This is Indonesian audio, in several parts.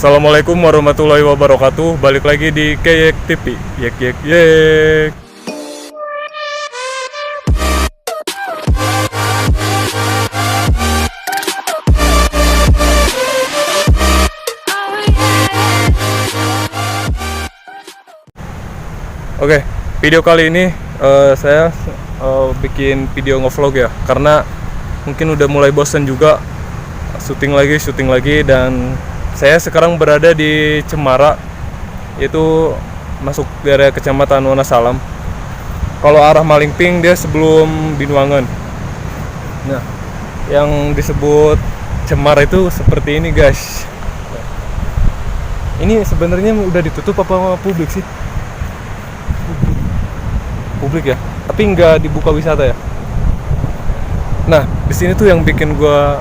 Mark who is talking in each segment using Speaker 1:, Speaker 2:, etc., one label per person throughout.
Speaker 1: Assalamualaikum warahmatullahi wabarakatuh. Balik lagi di Keyek TV. Yek yek yek. Oke, video kali ini saya bikin video ngevlog ya, karena mungkin udah mulai bosan juga syuting lagi, dan saya sekarang berada di Cemara, itu masuk daerah Kecamatan Wonosalam. Kalau arah Malingping dia sebelum Binuangan. Nah, yang disebut Cemara itu seperti ini guys. Ini sebenarnya udah ditutup apa publik sih? Publik ya, tapi nggak dibuka wisata ya. Nah, di sini tuh yang bikin gua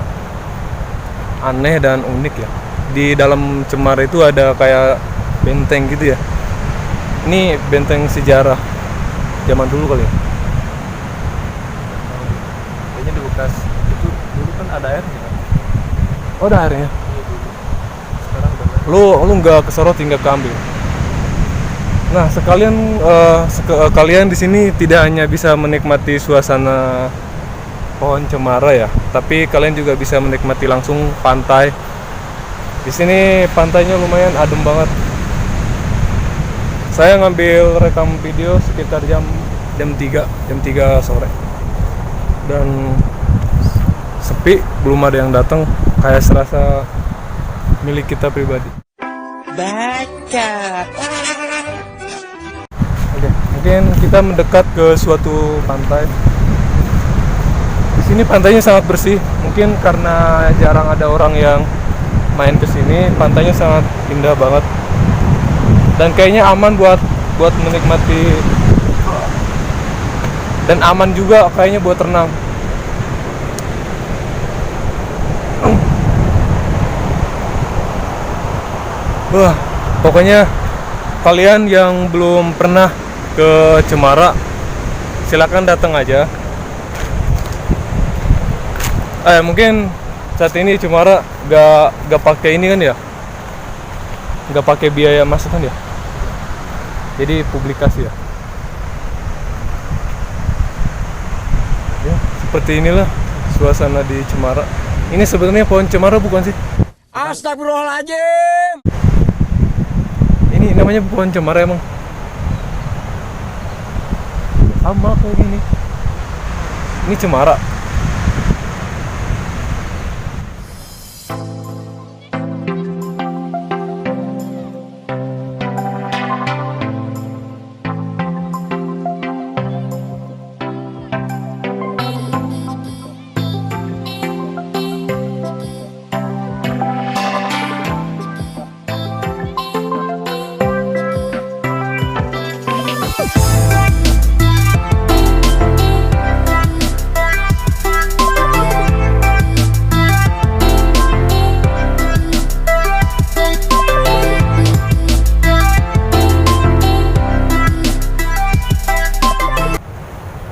Speaker 1: aneh dan unik ya. Di dalam Cemara itu ada kayak benteng gitu ya. Ini benteng sejarah zaman dulu kali ya. Kayaknya di bekas itu dulu kan ada airnya kan? Oh, ada airnya. Sekarang udah. Lu nggak kesorot hingga keambil. Nah, kalian di sini tidak hanya bisa menikmati suasana pohon cemara ya, tapi kalian juga bisa menikmati langsung pantai. Di sini pantainya lumayan adem banget. Saya ngambil rekam video sekitar jam 3 sore. Dan sepi, belum ada yang datang, kayak serasa milik kita pribadi.
Speaker 2: Baca.
Speaker 1: Oke, mungkin kita mendekat ke suatu pantai. Di sini pantainya sangat bersih. Mungkin karena jarang ada orang yang main ke sini, pantainya sangat indah banget. Dan kayaknya aman buat menikmati, dan aman juga kayaknya buat renang. Wah, pokoknya kalian yang belum pernah ke Cemara, silakan datang aja. Mungkin saat ini Cemara gak pakai ini kan ya, gak pakai biaya masuk kan ya, jadi publikasi ya. Ya, seperti inilah suasana di Cemara. Ini sebenarnya pohon cemara bukan sih?
Speaker 2: Astagfirullahaladzim.
Speaker 1: Ini namanya pohon cemara emang. Sama kayak gini. Ini cemara.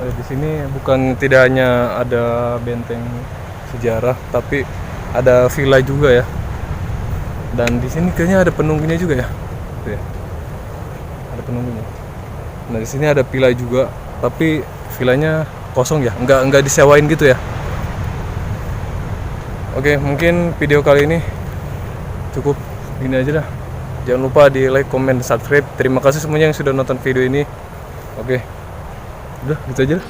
Speaker 1: Di sini bukan tidak hanya ada benteng sejarah, tapi ada villa juga ya. Dan di sini kayaknya ada penunggunya juga ya. Tuh ya. Ada penunggunya. Nah, di sini ada villa juga, tapi villanya kosong ya, nggak disewain gitu ya. Oke, mungkin video kali ini cukup gini aja dah. Jangan lupa di like, comment, subscribe. Terima kasih semuanya yang sudah nonton video ini. Oke, udah gitu aja lah.